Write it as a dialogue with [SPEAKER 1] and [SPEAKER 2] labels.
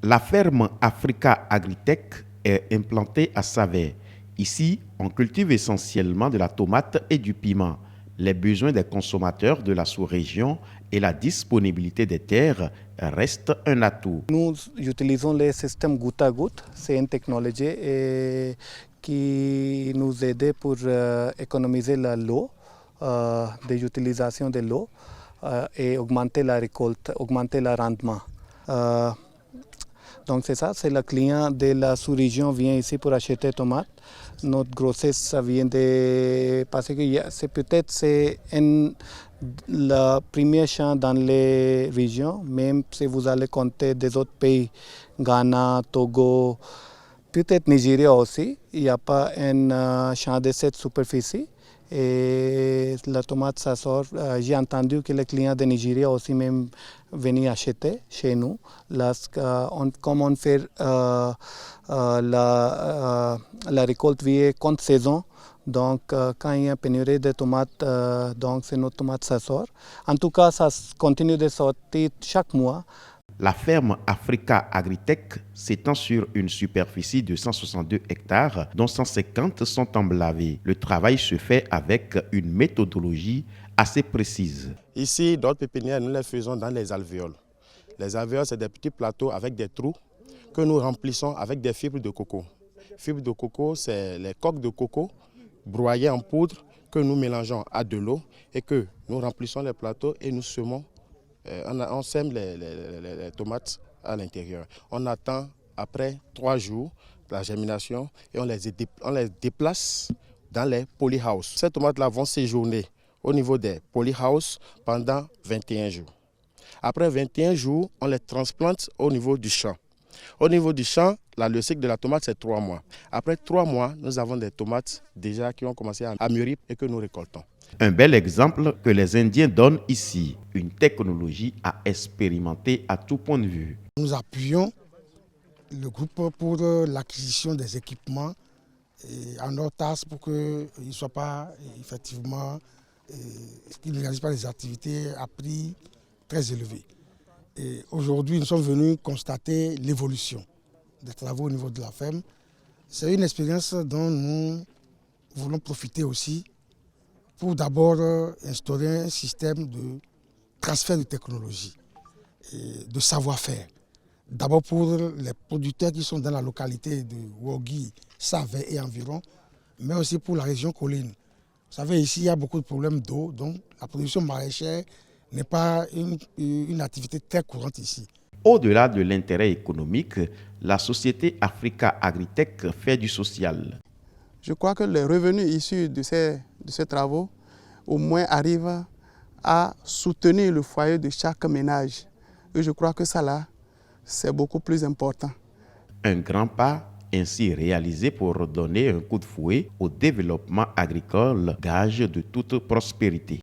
[SPEAKER 1] La ferme Africa Agritech est implantée à Savè. Ici, on cultive essentiellement de la tomate et du piment. Les besoins des consommateurs de la sous-région et la disponibilité des terres restent un atout.
[SPEAKER 2] Nous utilisons le système goutte à goutte. C'est une technologie qui nous aide pour économiser l'eau, des utilisations de l'eau et augmenter la récolte, augmenter le rendement. Donc c'est ça, c'est le client de la sous-région vient ici pour acheter tomates. Notre grossesse, ça vient de... Parce que c'est peut-être le premier champ dans les régions, même si vous allez compter des autres pays, Ghana, Togo, peut-être Nigeria aussi, il n'y a pas un champ de cette superficie. Et la tomate, ça sort. J'ai entendu que les clients de Nigeria aussi même venaient acheter chez nous. Là, comme on fait la récolte via contre saison, donc quand il y a une pénurie de tomates, donc c'est notre tomate, ça sort. En tout cas, ça continue de sortir chaque mois.
[SPEAKER 1] La ferme Africa Agritech s'étend sur une superficie de 162 hectares, dont 150 sont emblavés. Le travail se fait avec une méthodologie assez précise.
[SPEAKER 3] Ici, d'autres pépinières, nous les faisons dans les alvéoles. Les alvéoles, c'est des petits plateaux avec des trous que nous remplissons avec des fibres de coco. Fibres de coco, c'est les coques de coco broyées en poudre que nous mélangeons à de l'eau et que nous remplissons les plateaux et nous semons. On sème les tomates à l'intérieur. On attend après 3 jours la germination et on les déplace dans les polyhouse. Ces tomates-là vont séjourner au niveau des polyhouse pendant 21 jours. Après 21 jours, on les transplante au niveau du champ. Au niveau du champ, le cycle de la tomate, c'est 3 mois. Après 3 mois, nous avons des tomates déjà qui ont commencé à mûrir et que nous récoltons.
[SPEAKER 1] Un bel exemple que les Indiens donnent ici, une technologie à expérimenter à tout point de vue.
[SPEAKER 4] Nous appuyons le groupe pour l'acquisition des équipements en leur tasse pour qu'ils ne soient pas effectivement, qu'ils ne réalisent pas des activités à prix très élevés. Aujourd'hui, nous sommes venus constater l'évolution des travaux au niveau de la ferme. C'est une expérience dont nous voulons profiter aussi pour d'abord instaurer un système de transfert de technologie, et de savoir-faire. D'abord pour les producteurs qui sont dans la localité de Wogui, Savè et environ, mais aussi pour la région colline. Vous savez, ici, il y a beaucoup de problèmes d'eau, donc la production maraîchère n'est pas une activité très courante ici.
[SPEAKER 1] Au-delà de l'intérêt économique, la société Africa Agritech fait du social.
[SPEAKER 5] Je crois que les revenus issus de ces travaux, au moins, arrivent à soutenir le foyer de chaque ménage. Et je crois que ça, là, c'est beaucoup plus important.
[SPEAKER 1] Un grand pas ainsi réalisé pour donner un coup de fouet au développement agricole, gage de toute prospérité.